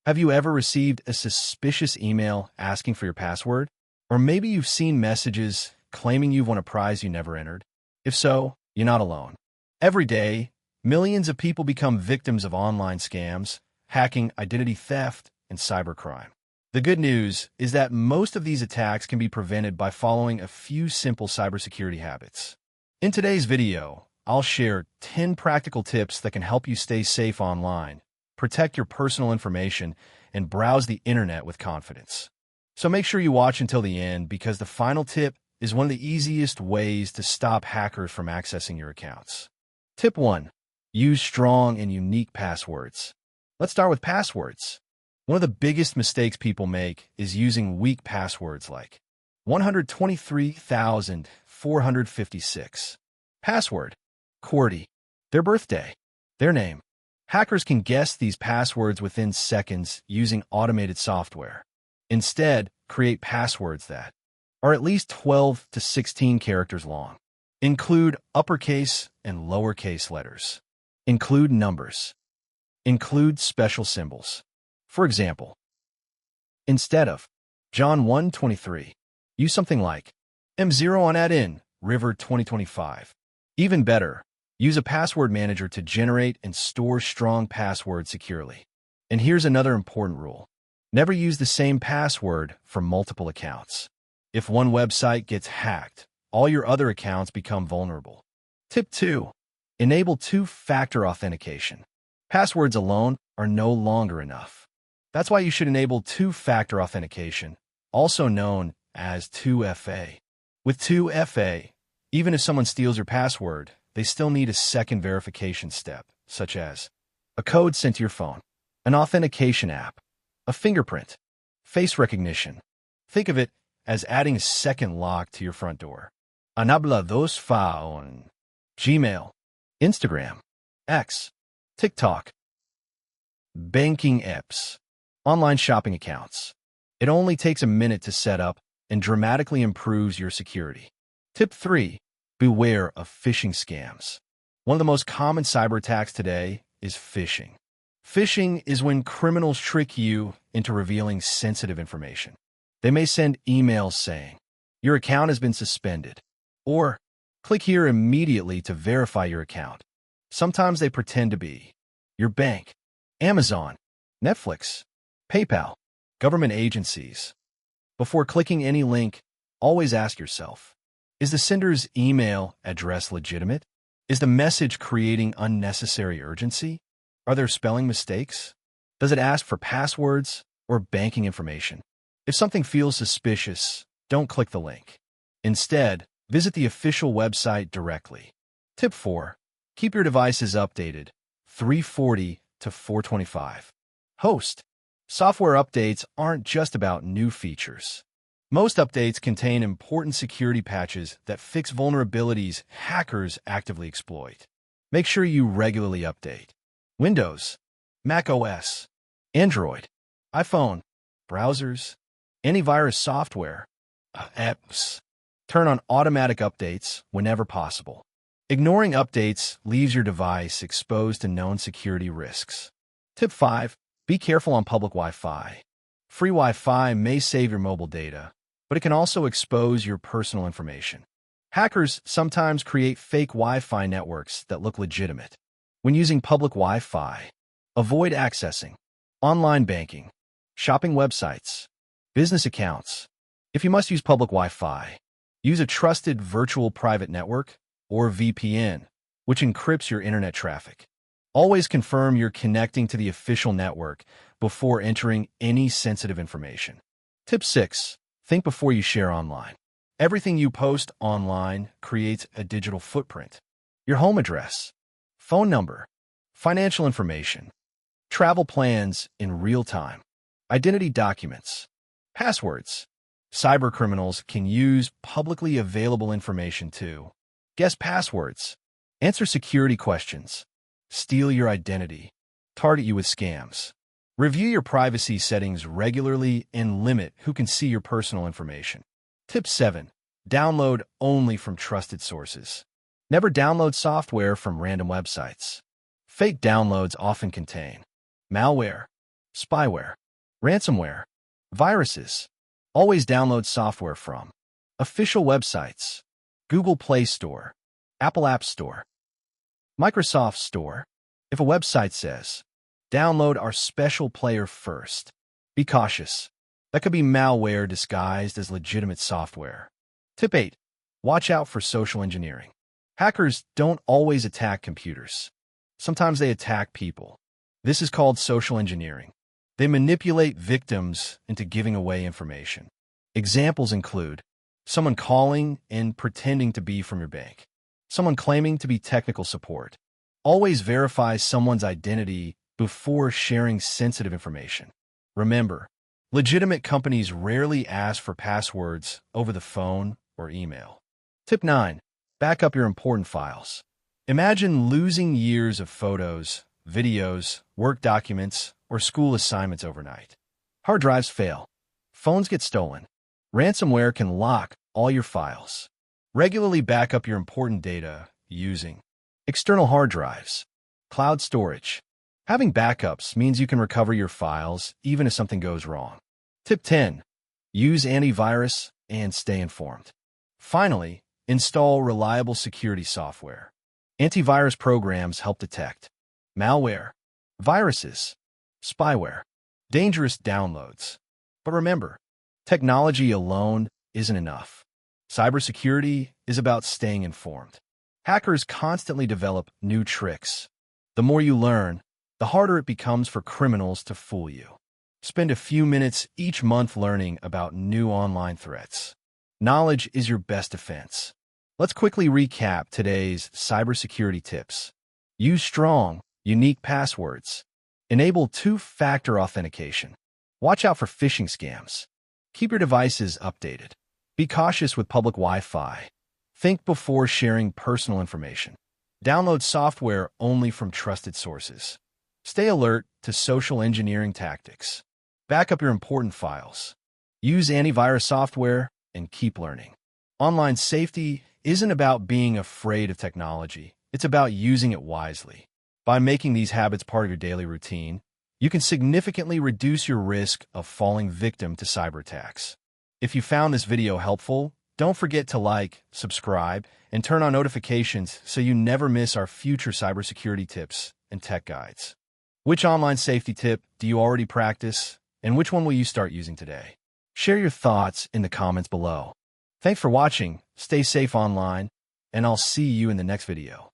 Have you ever received a suspicious email asking for your password? Or maybe you've seen messages claiming you've won a prize you never entered? If so, you're not alone. Every day, millions of people become victims of online scams, hacking, identity theft, and cybercrime. The good news is that most of these attacks can be prevented by following a few simple cybersecurity habits. In today's video, I'll share 10 practical tips that can help you stay safe online, protect your personal information, and browse the internet with confidence. So make sure you watch until the end because the final tip is one of the easiest ways to stop hackers from accessing your accounts. Tip 1. Use strong and unique passwords. Let's start with passwords. One of the biggest mistakes people make is using weak passwords like 123,456. Password. QWERTY. Their birthday. Their name. Hackers can guess these passwords within seconds using automated software. Instead, create passwords that are at least 12 to 16 characters long. Include uppercase and lowercase letters. Include numbers. Include special symbols. For example, instead of John 1:23, use something like M0 on add-in, River 2025. Even better, use a password manager to generate and store strong passwords securely. And here's another important rule. Never use the same password for multiple accounts. If one website gets hacked, all your other accounts become vulnerable. Tip 2. Enable two-factor authentication. Passwords alone are no longer enough. That's why you should enable two-factor authentication, also known as 2FA. With 2FA, even if someone steals your password, they still need a second verification step, such as a code sent to your phone, an authentication app, a fingerprint, face recognition. Think of it as adding a second lock to your front door. Habla dos fa on Gmail, Instagram, X, TikTok, banking apps, online shopping accounts. It only takes a minute to set up and dramatically improves your security. Tip 3. Beware of phishing scams. One of the most common cyber attacks today is phishing. Phishing is when criminals trick you into revealing sensitive information. They may send emails saying, your account has been suspended, or click here immediately to verify your account. Sometimes they pretend to be your bank, Amazon, Netflix, PayPal, government agencies. Before clicking any link, always ask yourself, is the sender's email address legitimate? Is the message creating unnecessary urgency? Are there spelling mistakes? Does it ask for passwords or banking information? If something feels suspicious, don't click the link. Instead, visit the official website directly. Tip 4. Keep your devices updated 340 to 425. Host. Software updates aren't just about new features. Most updates contain important security patches that fix vulnerabilities hackers actively exploit. Make sure you regularly update. Windows, Mac OS, Android, iPhone, browsers, antivirus software, apps. Turn on automatic updates whenever possible. Ignoring updates leaves your device exposed to known security risks. Tip 5. Be careful on public Wi-Fi. Free Wi-Fi may save your mobile data, but it can also expose your personal information. Hackers sometimes create fake Wi-Fi networks that look legitimate. When using public Wi-Fi, avoid accessing online banking, shopping websites, business accounts. If you must use public Wi-Fi, use a trusted virtual private network or VPN, which encrypts your internet traffic. Always confirm you're connecting to the official network before entering any sensitive information. Tip 6. Think before you share online. Everything you post online creates a digital footprint. Your home address, phone number, financial information, travel plans in real time, identity documents, passwords. Cybercriminals can use publicly available information to guess passwords, answer security questions, steal your identity, target you with scams. Review your privacy settings regularly and limit who can see your personal information. Tip 7. Download only from trusted sources. Never download software from random websites. Fake downloads often contain malware, spyware, ransomware, viruses. Always download software from official websites, Google Play Store, Apple App Store, Microsoft Store. If a website says, download our special player first, be cautious. That could be malware disguised as legitimate software. Tip 8. Watch out for social engineering. Hackers don't always attack computers. Sometimes they attack people. This is called social engineering. They manipulate victims into giving away information. Examples include someone calling and pretending to be from your bank, someone claiming to be technical support. Always verify someone's identity before sharing sensitive information. Remember, legitimate companies rarely ask for passwords over the phone or email. Tip 9. Back up your important files. Imagine losing years of photos, videos, work documents, or school assignments overnight. Hard drives fail. Phones get stolen. Ransomware can lock all your files. Regularly back up your important data using external hard drives, cloud storage. Having backups means you can recover your files even if something goes wrong. Tip 10. Use antivirus and stay informed. Finally, install reliable security software. Antivirus programs help detect malware, viruses, spyware, dangerous downloads. But remember, technology alone isn't enough. Cybersecurity is about staying informed. Hackers constantly develop new tricks. The more you learn, the harder it becomes for criminals to fool you. Spend a few minutes each month learning about new online threats. Knowledge is your best defense. Let's quickly recap today's cybersecurity tips. Use strong, unique passwords. Enable two-factor authentication. Watch out for phishing scams. Keep your devices updated. Be cautious with public Wi-Fi. Think before sharing personal information. Download software only from trusted sources. Stay alert to social engineering tactics. Back up your important files. Use antivirus software and keep learning. Online safety isn't about being afraid of technology. It's about using it wisely. By making these habits part of your daily routine, you can significantly reduce your risk of falling victim to cyber attacks. If you found this video helpful, don't forget to like, subscribe, and turn on notifications so you never miss our future cybersecurity tips and tech guides. Which online safety tip do you already practice, and which one will you start using today? Share your thoughts in the comments below. Thanks for watching, stay safe online, and I'll see you in the next video.